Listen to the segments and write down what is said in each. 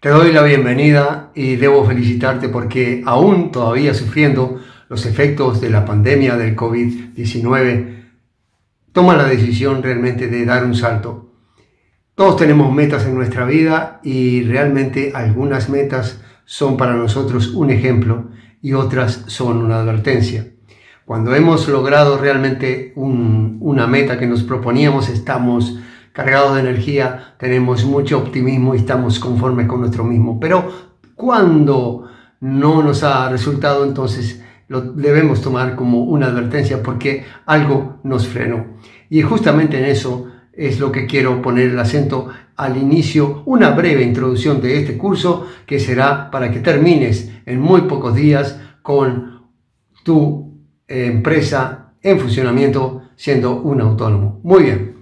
Te doy la bienvenida y debo felicitarte porque aún todavía sufriendo los efectos de la pandemia del COVID-19, toma la decisión realmente de dar un salto. Todos tenemos metas en nuestra vida y realmente algunas metas son para nosotros un ejemplo y otras son una advertencia. Cuando hemos logrado realmente una meta que nos proponíamos, estamos cargados de energía, tenemos mucho optimismo y estamos conformes con nuestro mismo. Pero cuando no nos ha resultado, entonces lo debemos tomar como una advertencia porque algo nos frenó. Y justamente en eso es lo que quiero poner el acento al inicio, una breve introducción de este curso que será para que termines en muy pocos días con tu empresa en funcionamiento siendo un autónomo. Muy bien.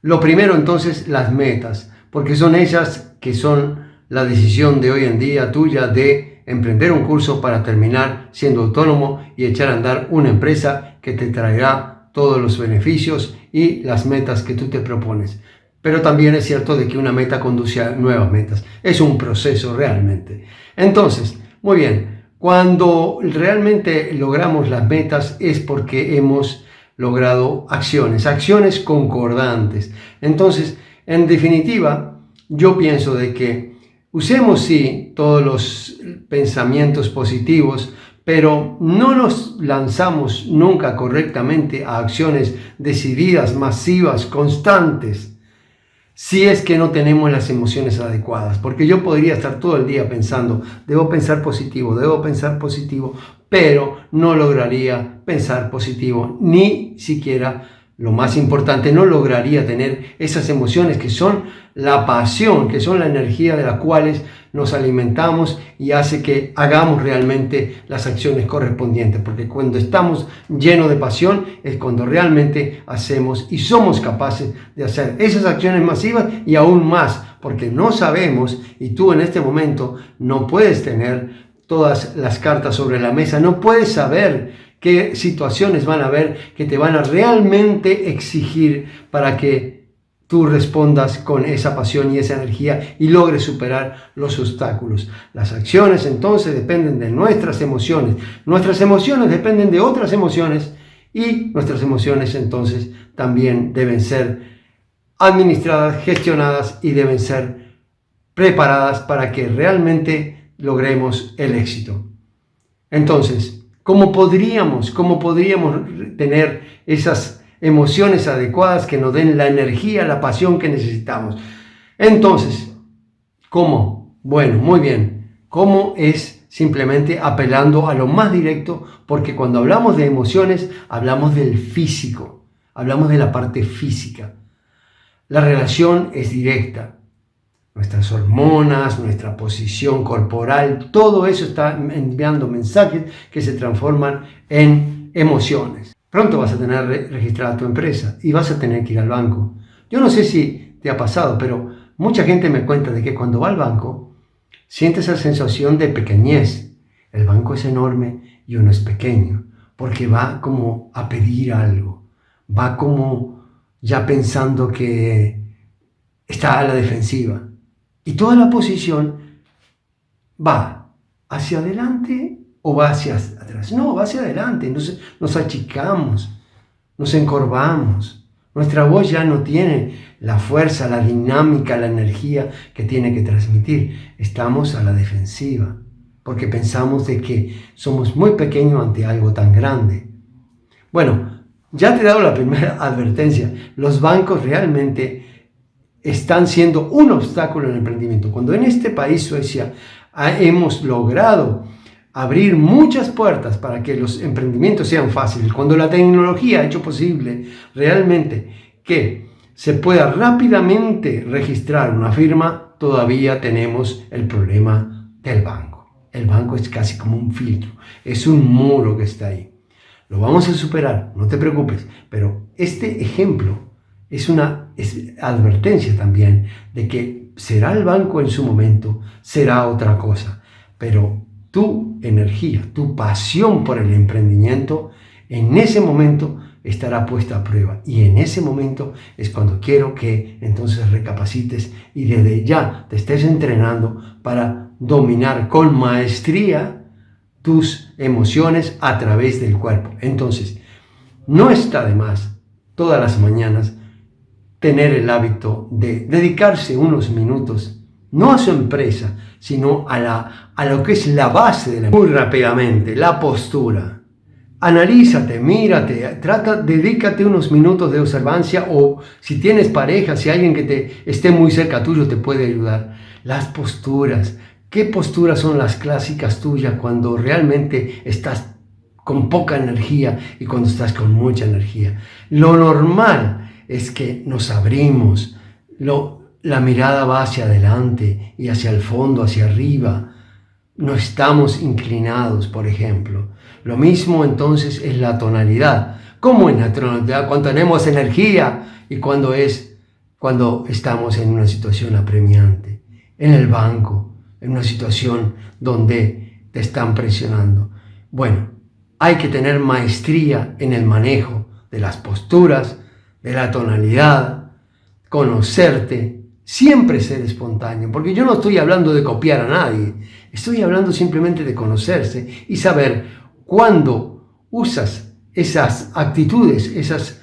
Lo primero entonces, las metas, porque son ellas que son la decisión de hoy en día tuya de emprender un curso para terminar siendo autónomo y echar a andar una empresa que te traerá todos los beneficios y las metas que tú te propones. Pero también es cierto de que una meta conduce a nuevas metas. Es un proceso realmente. Entonces, muy bien, cuando realmente logramos las metas es porque hemos logrado acciones concordantes. Entonces, en definitiva, yo pienso de que usemos sí todos los pensamientos positivos, pero no nos lanzamos nunca correctamente a acciones decididas, masivas, constantes, si es que no tenemos las emociones adecuadas. Porque yo podría estar todo el día pensando, debo pensar positivo, pero no lograría pensar positivo, ni siquiera, lo más importante, no lograría tener esas emociones que son la pasión, que son la energía de las cuales nos alimentamos y hace que hagamos realmente las acciones correspondientes, porque cuando estamos llenos de pasión es cuando realmente hacemos y somos capaces de hacer esas acciones masivas y aún más, porque no sabemos y tú en este momento no puedes tener todas las cartas sobre la mesa, no puedes saber qué situaciones van a haber que te van a realmente exigir para que tú respondas con esa pasión y esa energía y logres superar los obstáculos. Las acciones entonces dependen de nuestras emociones dependen de otras emociones y nuestras emociones entonces también deben ser administradas, gestionadas y deben ser preparadas para que realmente logremos el éxito. Entonces, ¿cómo podríamos tener esas emociones adecuadas que nos den la energía, la pasión que necesitamos? Entonces, ¿cómo? Bueno, muy bien. ¿Cómo? Es simplemente apelando a lo más directo, porque cuando hablamos de emociones, hablamos del físico, hablamos de la parte física. La relación es directa. Nuestras hormonas, nuestra posición corporal, todo eso está enviando mensajes que se transforman en emociones. Pronto vas a tener registrada tu empresa y vas a tener que ir al banco. Yo no sé si te ha pasado, pero mucha gente me cuenta de que cuando va al banco siente esa sensación de pequeñez. El banco es enorme y uno es pequeño, porque va como a pedir algo, va como ya pensando que está a la defensiva. Y toda la posición va hacia adelante o va hacia atrás. No, va hacia adelante. Entonces nos achicamos, nos encorvamos. Nuestra voz ya no tiene la fuerza, la dinámica, la energía que tiene que transmitir. Estamos a la defensiva porque pensamos de que somos muy pequeños ante algo tan grande. Bueno, ya te he dado la primera advertencia. Los bancos realmente están siendo un obstáculo en el emprendimiento. Cuando en este país, Suecia, hemos logrado abrir muchas puertas para que los emprendimientos sean fáciles, cuando la tecnología ha hecho posible realmente que se pueda rápidamente registrar una firma, todavía tenemos el problema del banco. El banco es casi como un filtro, es un muro que está ahí. Lo vamos a superar, no te preocupes, pero este ejemplo es advertencia también de que será el banco en su momento, será otra cosa, pero tu energía, tu pasión por el emprendimiento, en ese momento estará puesta a prueba. Y en ese momento es cuando quiero que entonces recapacites y desde ya te estés entrenando para dominar con maestría tus emociones a través del cuerpo. Entonces, no está de más todas las mañanas tener el hábito de dedicarse unos minutos, no a su empresa, sino a lo que es la base de la empresa. Muy rápidamente, la postura. Analízate, mírate, dedícate unos minutos de observancia, o si tienes pareja, si alguien que te esté muy cerca tuyo te puede ayudar. Las posturas. ¿Qué posturas son las clásicas tuyas cuando realmente estás con poca energía y cuando estás con mucha energía? Lo normal es que nos abrimos, la mirada va hacia adelante y hacia el fondo, hacia arriba. No estamos inclinados, por ejemplo. Lo mismo entonces es la tonalidad. ¿Cómo en la tonalidad? Cuando tenemos energía y cuando estamos en una situación apremiante, en el banco, en una situación donde te están presionando. Bueno, hay que tener maestría en el manejo de las posturas, de la tonalidad, conocerte, siempre ser espontáneo, porque yo no estoy hablando de copiar a nadie, estoy hablando simplemente de conocerse y saber cuándo usas esas actitudes, esas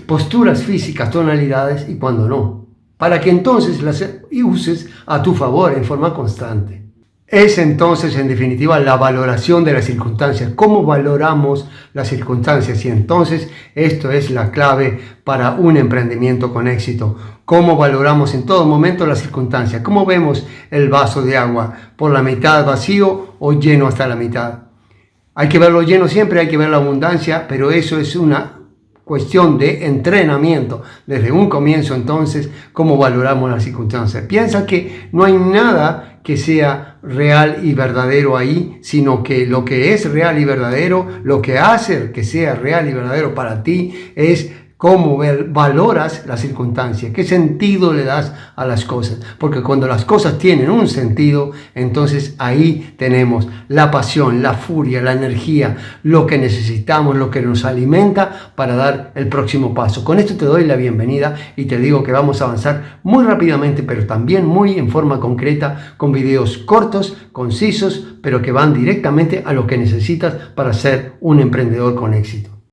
posturas físicas, tonalidades y cuándo no, para que entonces las uses a tu favor en forma constante. Es entonces, en definitiva, la valoración de las circunstancias. ¿Cómo valoramos las circunstancias? Y entonces esto es la clave para un emprendimiento con éxito. ¿Cómo valoramos en todo momento las circunstancias? ¿Cómo vemos el vaso de agua? ¿Por la mitad vacío o lleno hasta la mitad? Hay que verlo lleno siempre, hay que ver la abundancia, pero eso es una cuestión de entrenamiento. Desde un comienzo, entonces, ¿cómo valoramos las circunstancias? Piensa que no hay nada que sea real y verdadero ahí, sino que lo que es real y verdadero, lo que hace que sea real y verdadero para ti es cómo valoras las circunstancias, qué sentido le das a las cosas, porque cuando las cosas tienen un sentido, entonces ahí tenemos la pasión, la furia, la energía, lo que necesitamos, lo que nos alimenta para dar el próximo paso. Con esto te doy la bienvenida y te digo que vamos a avanzar muy rápidamente, pero también muy en forma concreta, con videos cortos, concisos, pero que van directamente a lo que necesitas para ser un emprendedor con éxito.